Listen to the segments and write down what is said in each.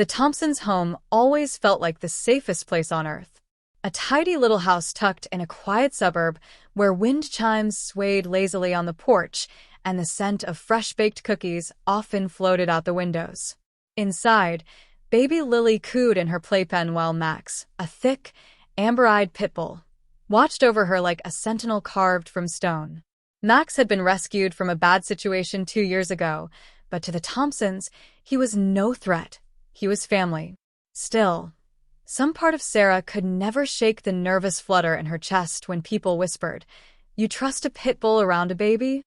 The Thompsons' home always felt like the safest place on earth. A tidy little house tucked in a quiet suburb where wind chimes swayed lazily on the porch and the scent of fresh-baked cookies often floated out the windows. Inside, baby Lily cooed in her playpen while Max, a thick, amber-eyed pitbull, watched over her like a sentinel carved from stone. Max had been rescued from a bad situation 2 years ago, but to the Thompsons, he was no threat. He was family. Still, some part of Sarah could never shake the nervous flutter in her chest when people whispered, "You trust a pit bull around a baby?"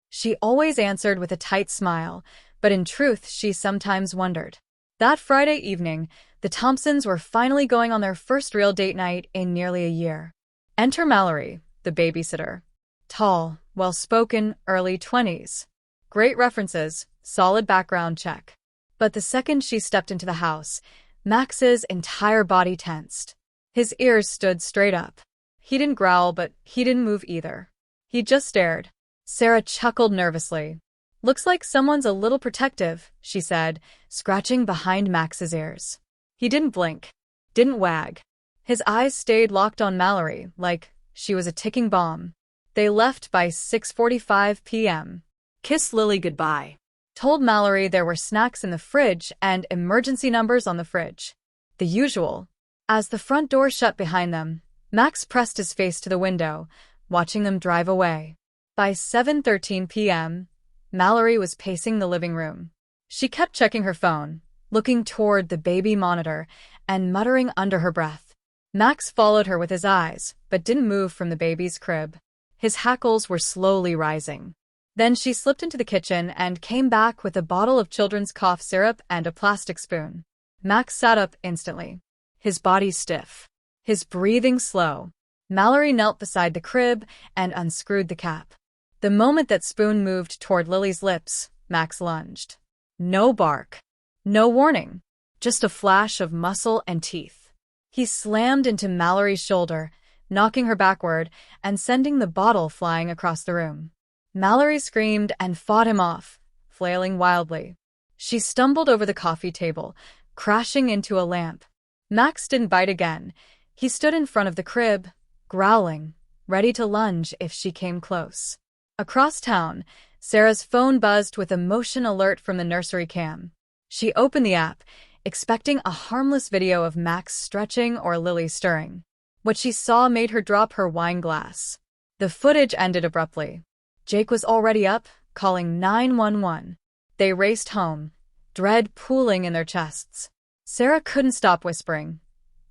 She always answered with a tight smile, but in truth she sometimes wondered. That Friday evening, the Thompsons were finally going on their first real date night in nearly a year. Enter Mallory, the babysitter. Tall, well-spoken, early 20s. Great references, solid background check. But the second she stepped into the house, Max's entire body tensed. His ears stood straight up. He didn't growl, but he didn't move either. He just stared. Sarah chuckled nervously. "Looks like someone's a little protective," she said, scratching behind Max's ears. He didn't blink, didn't wag. His eyes stayed locked on Mallory, like she was a ticking bomb. They left by 6:45 p.m. Kissed Lily goodbye. Told Mallory there were snacks in the fridge and emergency numbers on the fridge. The usual. As the front door shut behind them, Max pressed his face to the window, watching them drive away. By 7:13 p.m., Mallory was pacing the living room. She kept checking her phone, looking toward the baby monitor, and muttering under her breath. Max followed her with his eyes, but didn't move from the baby's crib. His hackles were slowly rising. Then she slipped into the kitchen and came back with a bottle of children's cough syrup and a plastic spoon. Max sat up instantly, his body stiff, his breathing slow. Mallory knelt beside the crib and unscrewed the cap. The moment that spoon moved toward Lily's lips, Max lunged. No bark. No warning. Just a flash of muscle and teeth. He slammed into Mallory's shoulder, knocking her backward and sending the bottle flying across the room. Mallory screamed and fought him off, flailing wildly. She stumbled over the coffee table, crashing into a lamp. Max didn't bite again. He stood in front of the crib, growling, ready to lunge if she came close. Across town, Sarah's phone buzzed with a motion alert from the nursery cam. She opened the app, expecting a harmless video of Max stretching or Lily stirring. What she saw made her drop her wine glass. The footage ended abruptly. Jake was already up, calling 911. They raced home, dread pooling in their chests. Sarah couldn't stop whispering,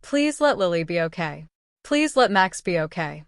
"Please let Lily be okay. Please let Max be okay."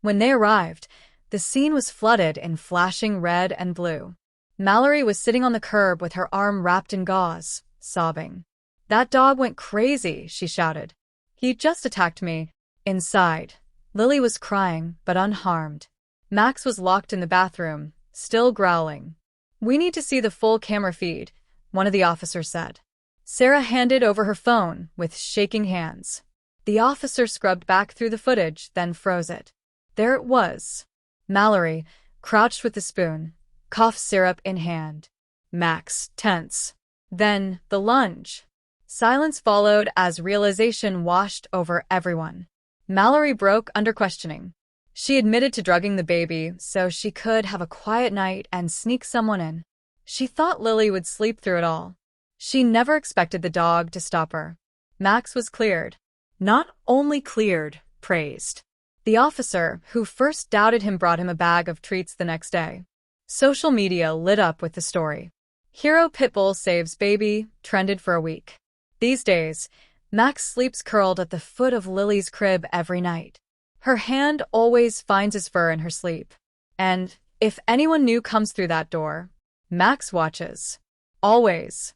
When they arrived, the scene was flooded in flashing red and blue. Mallory was sitting on the curb with her arm wrapped in gauze, sobbing. "That dog went crazy," she shouted. "He just attacked me." Inside, Lily was crying, but unharmed. Max was locked in the bathroom, still growling. "We need to see the full camera feed," one of the officers said. Sarah handed over her phone with shaking hands. The officer scrubbed back through the footage, then froze it. There it was. Mallory, crouched with the spoon, cough syrup in hand. Max, tense. Then, the lunge. Silence followed as realization washed over everyone. Mallory broke under questioning. She admitted to drugging the baby so she could have a quiet night and sneak someone in. She thought Lily would sleep through it all. She never expected the dog to stop her. Max was cleared. Not only cleared, praised. The officer, who first doubted him, brought him a bag of treats the next day. Social media lit up with the story. Hero Pitbull saves baby, trended for a week. These days, Max sleeps curled at the foot of Lily's crib every night. Her hand always finds his fur in her sleep. And if anyone new comes through that door, Max watches. Always.